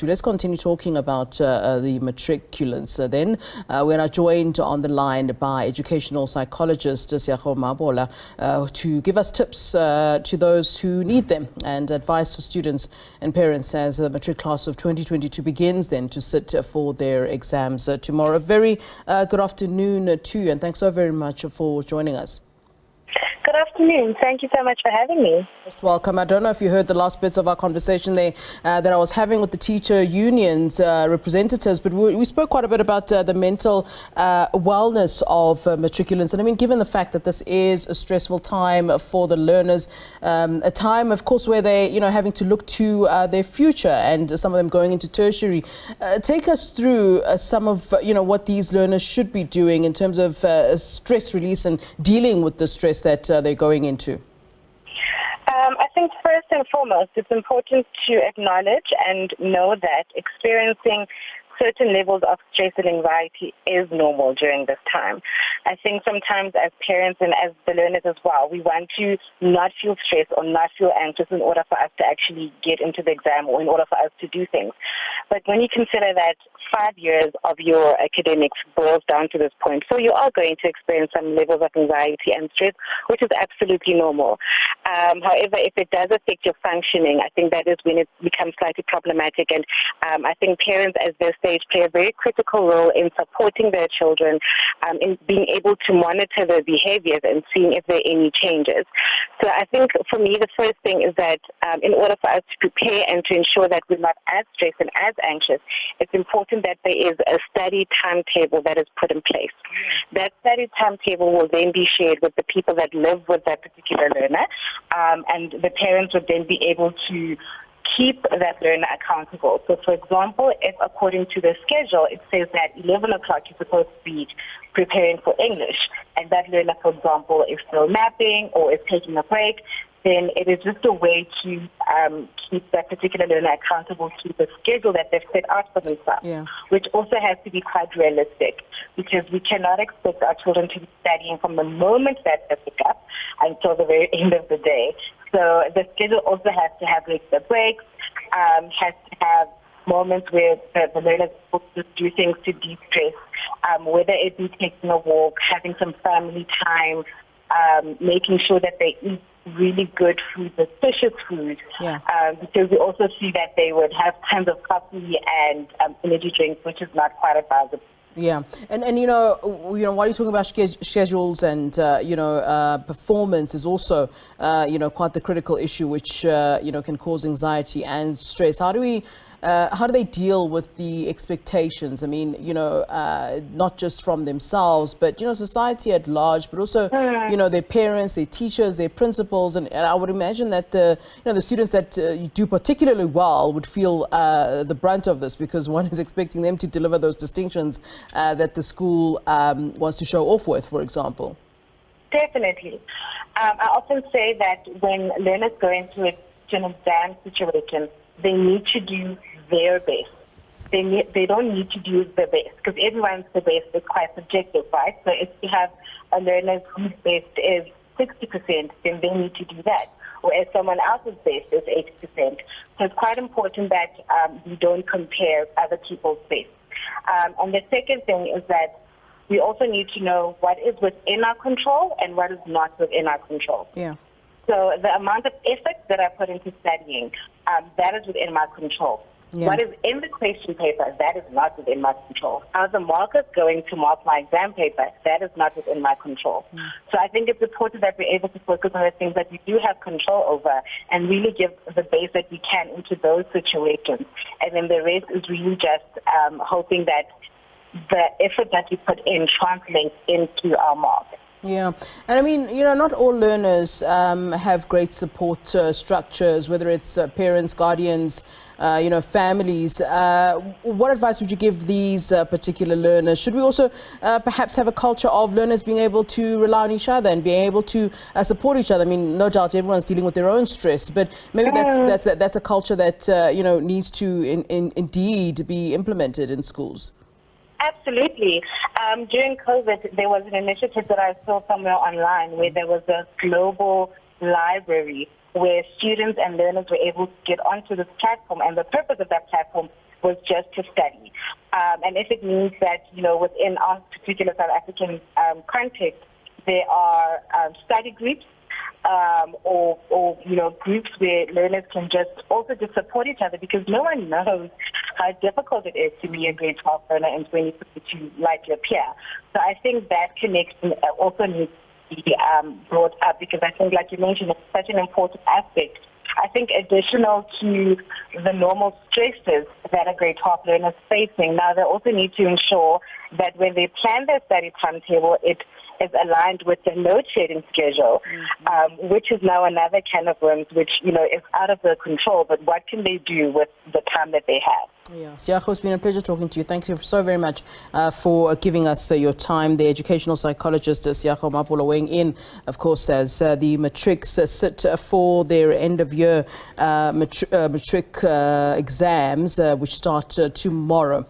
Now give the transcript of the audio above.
Let's continue talking about the matriculants. Then we are joined on the line by educational psychologist Seago Maapola to give us tips to those who need them and advice for students and parents as the matric class of 2022 begins then to sit for their exams tomorrow. Very good afternoon to you, and thanks so very much for joining us. Good afternoon. Thank you so much for having me. Most welcome. I don't know if you heard the last bits of our conversation there that I was having with the teacher unions representatives, but we spoke quite a bit about the mental wellness of matriculants. And I mean, given the fact that this is a stressful time for the learners, a time, of course, where they, having to look to their future and some of them going into tertiary. Take us through some of, what these learners should be doing in terms of stress release and dealing with the stress that they're going into. I think first and foremost, it's important to acknowledge and know that experiencing certain levels of stress and anxiety is normal during this time. I think sometimes as parents and as the learners as well, we want to not feel stressed or not feel anxious in order for us to actually get into the exam or in order for us to do things. But when you consider that 5 years of your academics boils down to this point, so you are going to experience some levels of anxiety and stress, which is absolutely normal. However, if it does affect your functioning, I think that is when it becomes slightly problematic. And I think parents at this stage play a very critical role in supporting their children, in being able to monitor their behaviors and seeing if there are any changes. So I think for me, the first thing is that in order for us to prepare and to ensure that we're not as stressed and as anxious, it's important that there is a study timetable that is put in place. That study timetable will then be shared with the people that live with that particular learner, and the parents would then be able to keep that learner accountable. So, for example, if according to the schedule, it says that 11 o'clock you're supposed to be preparing for English, and that learner, for example, is still napping or is taking a break, then it is just a way to keep that particular learner accountable to the schedule that they've set out for themselves, which also has to be quite realistic, because we cannot expect our children to be studying from the moment that they pick up until the very end of the day. So the schedule also has to have regular breaks, has to have moments where the learners will do things to de-stress, whether it be taking a walk, having some family time, making sure that they eat really good food, nutritious food, because we also see that they would have tons of coffee and energy drinks, which is not quite advisable. Yeah, and while you're talking about schedules and performance is also quite the critical issue, which can cause anxiety and stress. How do they deal with the expectations? I mean, not just from themselves, but society at large, but also their parents, their teachers, their principals, and I would imagine that the students that do particularly well would feel the brunt of this, because one is expecting them to deliver those distinctions that the school wants to show off with, for example. Definitely. I often say that when learners go into an exam situation, they need to do their best. They don't need to do the best, because everyone's the best is quite subjective, right? So if you have a learner whose best is 60%, then they need to do that. Or if someone else's best is 80%. So it's quite important that we don't compare other people's best. And the second thing is that we also need to know what is within our control and what is not within our control. So the amount of effort that I put into studying, that is within my control. What is in the question paper, that is not within my control. How the markers going to mark my exam paper, that is not within my control. So I think it's important that we're able to focus on the things that we do have control over and really give the best that we can into those situations. And then the rest is really just hoping that the effort that we put in translates into our mark. Yeah, and I mean, not all learners have great support structures, whether it's parents, guardians, families. What advice would you give these particular learners? Should we also perhaps have a culture of learners being able to rely on each other and being able to support each other? I mean, no doubt everyone's dealing with their own stress, but maybe that's a culture that needs to indeed be implemented in schools. Absolutely. During COVID, there was an initiative that I saw somewhere online where there was a global library where students and learners were able to get onto this platform. And the purpose of that platform just to study. And if it means that, within our particular South African context, there are study groups or groups where learners can just support each other, because no one knows how difficult it is to be a grade 12 learner in 2022 like your peer. So I think that connection also needs to be brought up, because I think, like you mentioned, it's such an important aspect. I think additional to the normal stresses that a grade 12 learner is facing, now they also need to ensure that when they plan their study timetable, it is aligned with the load shedding schedule, which is now another can of worms, which, is out of their control. But what can they do with the time that they have? Yeah, Seago, it's been a pleasure talking to you. Thank you so very much for giving us your time. The educational psychologist, Seago Maapola, weighing in, of course, as the Matrics sit for their end-of-year Matric Exams, which start tomorrow.